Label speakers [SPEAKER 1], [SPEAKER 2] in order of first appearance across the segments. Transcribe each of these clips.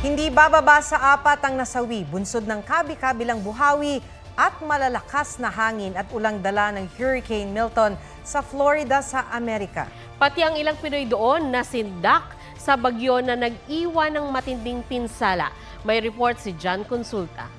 [SPEAKER 1] Hindi bababa sa 4 ang nasawi, bunsod ng kabi-kabilang buhawi at malalakas na hangin at ulang dala ng Hurricane Milton sa Florida sa Amerika.
[SPEAKER 2] Pati ang ilang Pinoy doon nasindak sa bagyo na nag-iwan ng matinding pinsala. May report si John Consulta.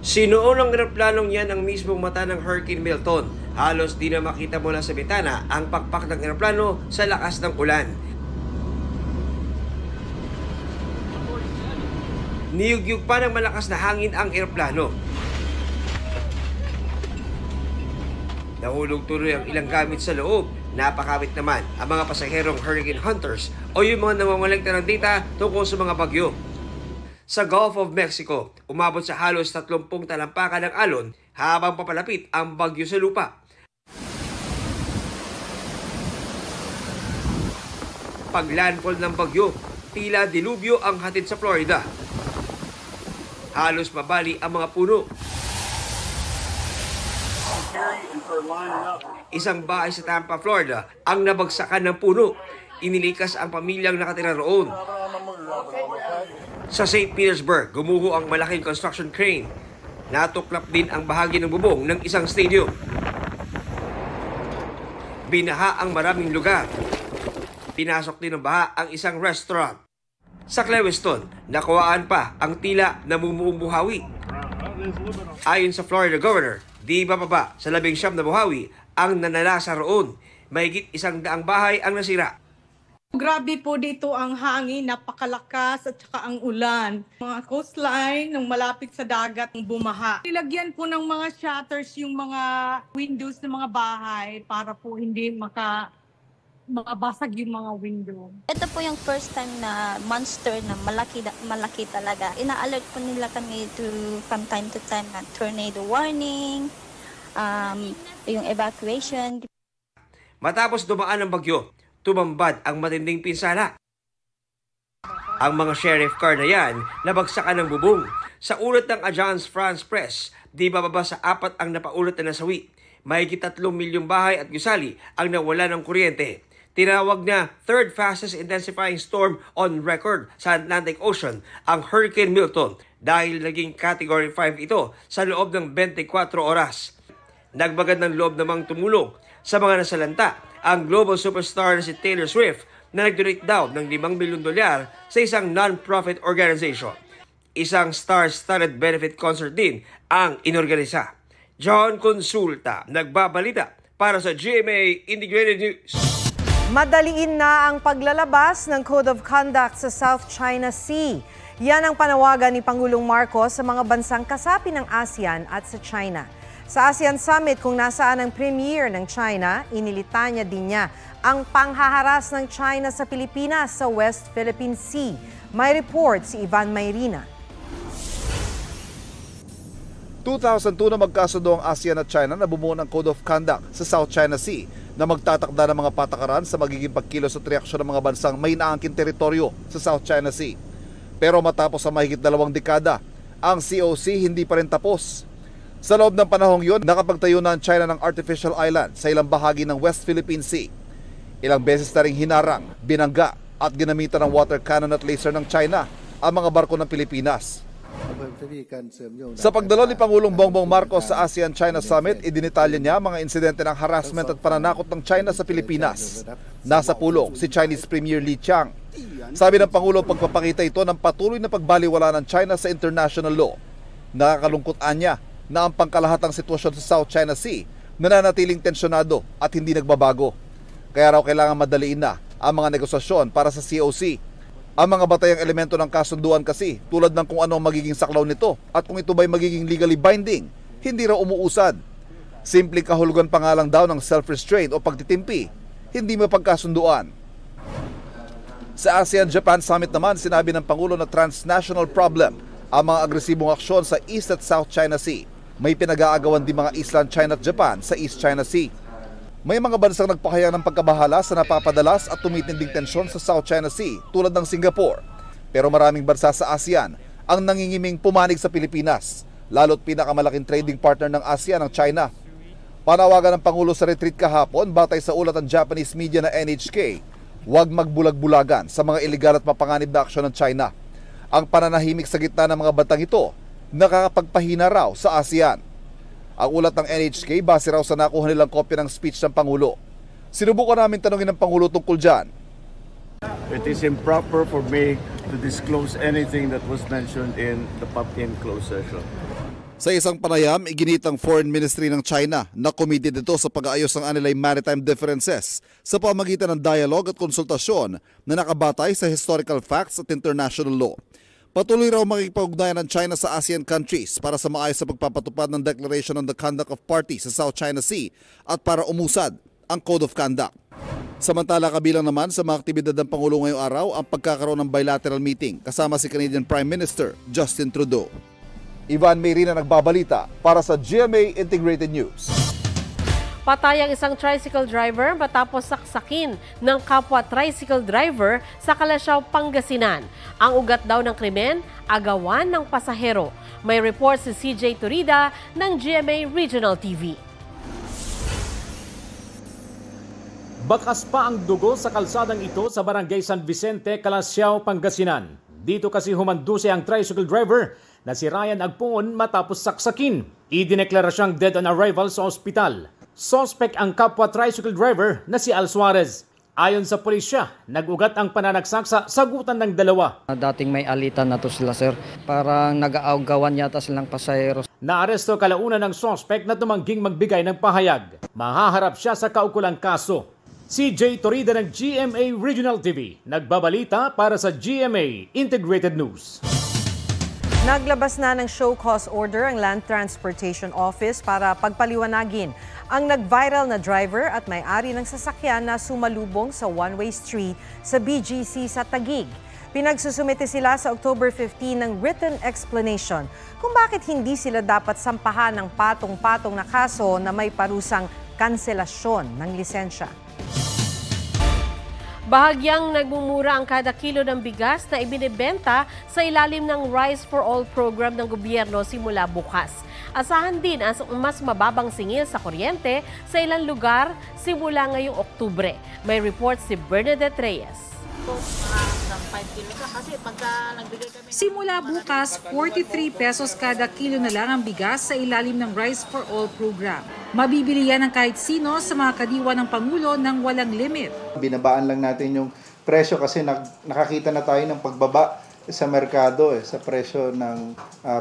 [SPEAKER 3] Sinuon ng eroplanong yan ang mismong mata ng Hurricane Milton. Halos di na makita mula sa bitana ang pakpak ng eroplano sa lakas ng ulan. Niyugyug pa ng malakas na hangin ang eroplano. Nahulog tuloy ang ilang gamit sa loob. Napakawit naman ang mga pasaherong hurricane hunters o yung mga namamaligta ng data tungkol sa mga bagyo. Sa Gulf of Mexico, umabot sa halos 30 talampakan ng alon habang papalapit ang bagyo sa lupa. Paglandfall ng bagyo, tila dilubyo ang hatid sa Florida. Halos mabali ang mga puno. Isang bahay sa Tampa, Florida ang nabagsakan ng puno. Inilikas ang pamilyang nakatira roon. Sa St. Petersburg, gumuho ang malaking construction crane. Natuklap din ang bahagi ng bubong ng isang stadium. Binaha ang maraming lugar. Pinasok din ng baha ang isang restaurant. Sa Clewiston, nakuhaan pa ang tila namumuong buhawi. Ayon sa Florida Governor, di bababa sa 19 na buhawi ang nanalasa roon. Mahigit 100 bahay ang nasira.
[SPEAKER 4] Grabe po dito ang hangin, napakalakas at saka ang ulan. Mga coastline ng malapit sa dagat ng bumaha. Nilagyan po ng mga shutters yung mga windows ng mga bahay para po hindi makabasag yung mga window.
[SPEAKER 5] Ito po yung first time na monster na malaki talaga. Ina-alert po nila kami from time to time na tornado warning, yung evacuation.
[SPEAKER 3] Matapos dumaan ang bagyo, tumambad ang matinding pinsala. Ang mga sheriff car na yan nabagsakan ng bubong. Sa ulat ng Agence France-Presse, di bababa sa 4 ang napaulat na nasawi. Mahigit 3 milyong bahay at gusali ang nawala ng kuryente. Tinawag na third fastest intensifying storm on record sa Atlantic Ocean ang Hurricane Milton dahil naging Category 5 ito sa loob ng 24 oras. Nagbagad ng loob namang tumulong sa mga nasalanta ang global superstar na si Taylor Swift na nag-donate daw ng $5 milyon sa isang non-profit organization. Isang star-studded benefit concert din ang inorganisa. John Consulta, nagbabalita para sa GMA Integrated News.
[SPEAKER 1] Madaliin na ang paglalabas ng Code of Conduct sa South China Sea. Yan ang panawagan ni Pangulong Marcos sa mga bansang kasapi ng ASEAN at sa China. Sa ASEAN Summit kung nasaan ang premier ng China, inilitanya din niya ang panghaharas ng China sa Pilipinas sa West Philippine Sea. May report si Ivan Mayrina.
[SPEAKER 6] 2002 na magkasundo ang ASEAN at China na bumuo ng Code of Conduct sa South China Sea na magtatakda ng mga patakaran sa magiging pagkilos at reaksyon ng mga bansang may naangkin teritoryo sa South China Sea. Pero matapos ang mahigit 2 dekada, ang COC hindi pa rin tapos. Sa loob ng panahong yun, nakapagtayo na ang China ng artificial island sa ilang bahagi ng West Philippine Sea. Ilang beses na ring hinarang, binangga at ginamitan ng water cannon at laser ng China ang mga barko ng Pilipinas. Sa pagdalo ni Pangulong Bongbong Marcos sa ASEAN-China Summit, idinitalya niya mga insidente ng harassment at pananakot ng China sa Pilipinas. Nasa pulong si Chinese Premier Li Qiang. Sabi ng Pangulo, pagpapakita ito ng patuloy na pagbaliwala ng China sa international law. Nakakalungkot niya na ang pangkalahatang sitwasyon sa South China Sea nananatiling tensyonado at hindi nagbabago. Kaya raw kailangan madaliin na ang mga negosasyon para sa COC. Ang mga batayang elemento ng kasunduan kasi tulad ng kung ano ang magiging saklaw nito at kung ito ba'y magiging legally binding, hindi raw umuusad. Simpleng kahulugan pa nga lang daw ng self-restraint o pagtitimpi, hindi mapagkasunduan. Sa ASEAN-Japan Summit naman, sinabi ng Pangulo na transnational problem ang mga agresibong aksyon sa East at South China Sea. May pinag-aagawan din mga island China at Japan sa East China Sea. May mga bansang nagpahayag ng pagkabahala sa napapadalas at tumitinding tensyon sa South China Sea tulad ng Singapore. Pero maraming bansa sa ASEAN ang nangingiming pumanig sa Pilipinas, lalo't pinakamalaking trading partner ng ASEAN ang China. Panawagan ng Pangulo sa retreat kahapon batay sa ulat ng Japanese media na NHK, Huwag magbulag-bulagan sa mga iligal at mapanganib na aksyon ng China. Ang pananahimik sa gitna ng mga bantang ito, nakakapagpahina raw sa ASEAN. Ang ulat ng NHK base raw sa nakuha nilang kopya ng speech ng Pangulo. Sinubukan namin tanungin ng Pangulo tungkol dyan.
[SPEAKER 7] It is improper for me to disclose anything that was mentioned in the PubChem closed session.
[SPEAKER 6] Sa isang panayam, iginit ang Foreign Ministry ng China na committed ito sa pag-aayos ng anilay maritime differences sa pamagitan ng dialogue at konsultasyon na nakabatay sa historical facts at international law. Patuloy raw makikipag-ugnayan ng China sa ASEAN countries para sa maayos sa pagpapatupad ng Declaration on the Conduct of Parties sa South China Sea at para umusad ang Code of Conduct. Samantala, kabilang naman sa mga aktibidad ng Pangulo ngayong araw ang pagkakaroon ng bilateral meeting kasama si Canadian Prime Minister Justin Trudeau. Ivan Mayrina nagbabalita para sa GMA Integrated News.
[SPEAKER 2] Patay ang isang tricycle driver matapos saksakin ng kapwa tricycle driver sa Kalasyaw, Pangasinan. Ang ugat daw ng krimen, agawan ng pasahero. May report si CJ Turida ng GMA Regional TV.
[SPEAKER 8] Bakas pa ang dugo sa kalsadang ito sa Barangay San Vicente, Kalasyaw, Pangasinan. Dito kasi humanduse ang tricycle driver na si Ryan Agpungon matapos saksakin. Idineklara siyang dead on arrival sa ospital. Suspect ang kapwa tricycle driver na si Al Suarez. Ayon sa pulisya, nag-ugat ang pananagsak sa sagutan ng dalawa.
[SPEAKER 9] Dating may alitan na to sila, sir. Parang nag-aawgawan yata silang pasahero.
[SPEAKER 8] Naaresto kalaunan ng suspect na tumangging magbigay ng pahayag. Mahaharap siya sa kaukulang kaso. CJ Torida ng GMA Regional TV, nagbabalita para sa GMA Integrated News.
[SPEAKER 1] Naglabas na ng show cause order ang Land Transportation Office para pagpaliwanagin ang nag-viral na driver at may-ari ng sasakyan na sumalubong sa one-way street sa BGC sa Taguig. Pinagsusumite sila sa October 15 ng written explanation kung bakit hindi sila dapat sampahan ng patong-patong na kaso na may parusang kanselasyon ng lisensya.
[SPEAKER 2] Bahagyang nagmumura ang kada kilo ng bigas na ibinebenta sa ilalim ng Rice for All program ng gobyerno simula bukas. Asahan din ang mas mababang singil sa kuryente sa ilang lugar simula ngayong Oktubre. May report si Bernadette Reyes.
[SPEAKER 10] Simula bukas, 43 pesos kada kilo na lang ang bigas sa ilalim ng Rice for All program. Mabibili yan ng kahit sino sa mga kadiwa ng Pangulo ng walang limit.
[SPEAKER 11] Binabaan lang natin yung presyo kasi nakakita na tayo ng pagbaba sa merkado sa presyo ng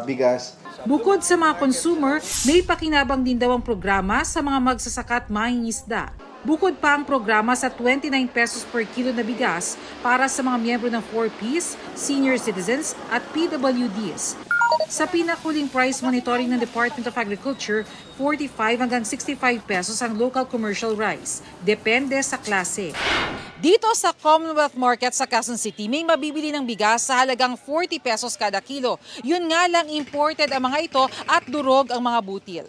[SPEAKER 11] bigas.
[SPEAKER 10] Bukod sa mga consumer, may pakinabang din daw ang programa sa mga magsasaka at mangingisda. Bukod pa ang programa sa 29 pesos per kilo na bigas para sa mga miyembro ng 4Ps, senior citizens at PWDs. Sa pinakuling price monitoring ng Department of Agriculture, 45 hanggang 65 pesos ang local commercial rice. Depende sa klase. Dito sa Commonwealth Market sa Quezon City, may mabibili ng bigas sa halagang 40 pesos kada kilo. Yun nga lang imported ang mga ito at durog ang mga butil.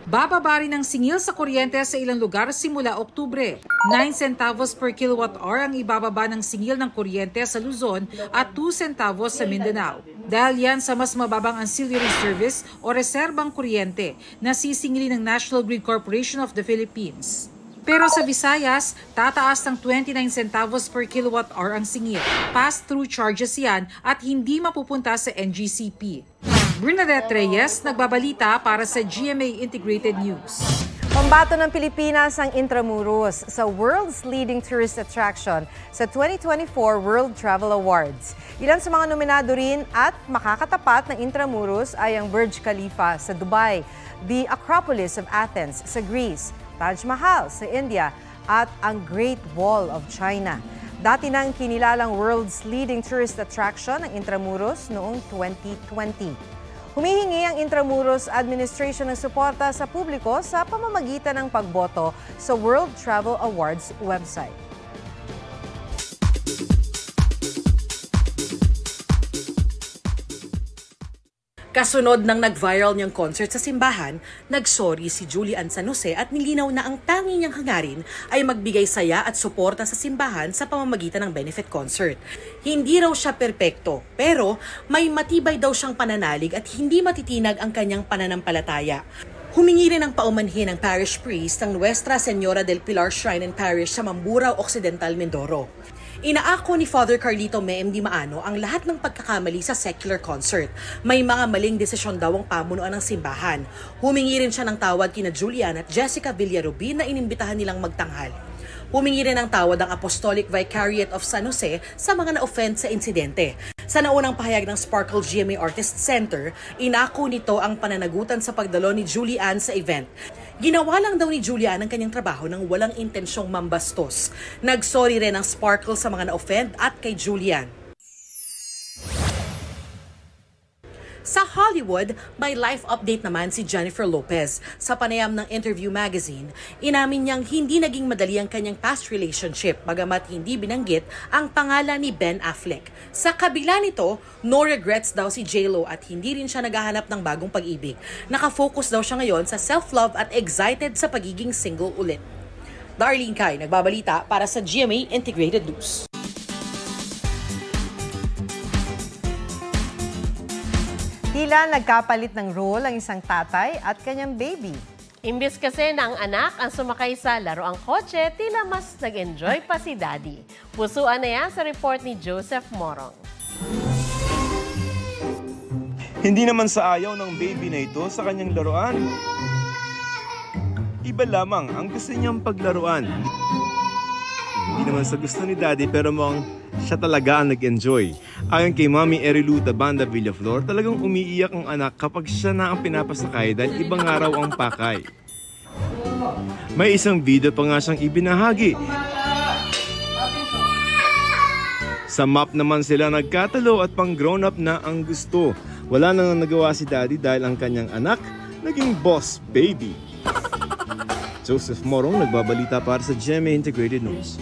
[SPEAKER 10] Bababa rin ang singil sa kuryente sa ilang lugar simula Oktubre. 9 centavos per kilowatt-hour ang ibababa ng singil ng kuryente sa Luzon at 2 centavos sa Mindanao. Dahil yan sa mas mababang ancillary service o reserbang kuryente na sisingilin ng National Grid Corporation of the Philippines. Pero sa Visayas, tataas ng 29 centavos per kilowatt-hour ang singil. Pass-through charges yan at hindi mapupunta sa NGCP. Bernadette Reyes, nagbabalita para sa GMA Integrated News.
[SPEAKER 1] Pambato ng Pilipinas ang Intramuros sa world's leading tourist attraction sa 2024 World Travel Awards. Ilan sa mga nominado rin at makakatapat ng Intramuros ay ang Burj Khalifa sa Dubai, the Acropolis of Athens sa Greece, Taj Mahal sa India at ang Great Wall of China. Dati nang kinilalang world's leading tourist attraction ang Intramuros noong 2020. Humihingi ang Intramuros Administration ng suporta sa publiko sa pamamagitan ng pagboto sa World Travel Awards website.
[SPEAKER 12] Kasunod ng nag-viral niyang concert sa simbahan, nagsorry si Julian San Jose at nilinaw na ang tanging niyang hangarin ay magbigay saya at suporta sa simbahan sa pamamagitan ng benefit concert. Hindi raw siya perpekto, pero may matibay daw siyang pananalig at hindi matitinag ang kanyang pananampalataya. Humingi rin ng paumanhin ng parish priest ng Nuestra Señora del Pilar Shrine and Parish sa Mamburao Occidental, Mindoro. Inaako ni Father Carlito Meem Di Maano ang lahat ng pagkakamali sa secular concert. May mga maling desisyon daw ang pamunuan ng simbahan. Humingi rin siya ng tawad kina Julian at Jessica Villarubin na inimbitahan nilang magtanghal. Humingi rin ng tawad ang Apostolic Vicariate of San Jose sa mga na-offend sa insidente. Sa naunang pahayag ng Sparkle GMA Artist Center, inako nito ang pananagutan sa pagdalo ni Julian sa event. Ginawa lang daw ni Julian ang kanyang trabaho nang walang intensyong mambastos. Nagsorry rin ang Sparkle sa mga na-offend at kay Julian. Sa Hollywood, may life update naman si Jennifer Lopez. Sa panayam ng Interview Magazine, inamin niyang hindi naging madali ang kanyang past relationship bagamat hindi binanggit ang pangalan ni Ben Affleck. Sa kabila nito, no regrets daw si J-Lo at hindi rin siya naghahanap ng bagong pag-ibig. Nakafocus daw siya ngayon sa self-love at excited sa pagiging single ulit. Darlene Kai, nagbabalita para sa GMA Integrated News.
[SPEAKER 1] Tila nagkapalit ng role ang isang tatay at kanyang baby.
[SPEAKER 2] Imbis kasi na ang anak ang sumakay sa laruang kotse, tila mas nag-enjoy pa si daddy. Pusuan na yan sa report ni Joseph Morong.
[SPEAKER 13] Hindi naman sa ayaw ng baby na ito sa kanyang laruan. Iba lamang ang gusto niyang paglaruan. Hindi naman sa gusto ni daddy pero mukhang siya talaga ang nag-enjoy. Ayon kay Mami Erilu Tabanda Villaflor, talagang umiiyak ang anak kapag siya na ang pinapasakay dahil ibang araw ang pakay. May isang video pa nga siyang ibinahagi. Sa map naman sila nagkatalo at pang grown up na ang gusto. Wala nang nagawa si daddy dahil ang kanyang anak naging boss baby. Joseph Morong, nagbabalita para sa GMA Integrated News.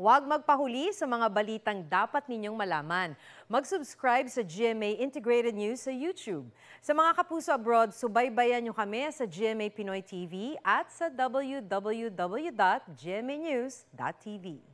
[SPEAKER 1] Huwag magpahuli sa mga balitang dapat ninyong malaman. Mag-subscribe sa GMA Integrated News sa YouTube. Sa mga kapuso abroad, subaybayan nyo kami sa GMA Pinoy TV at sa www.gmanews.tv.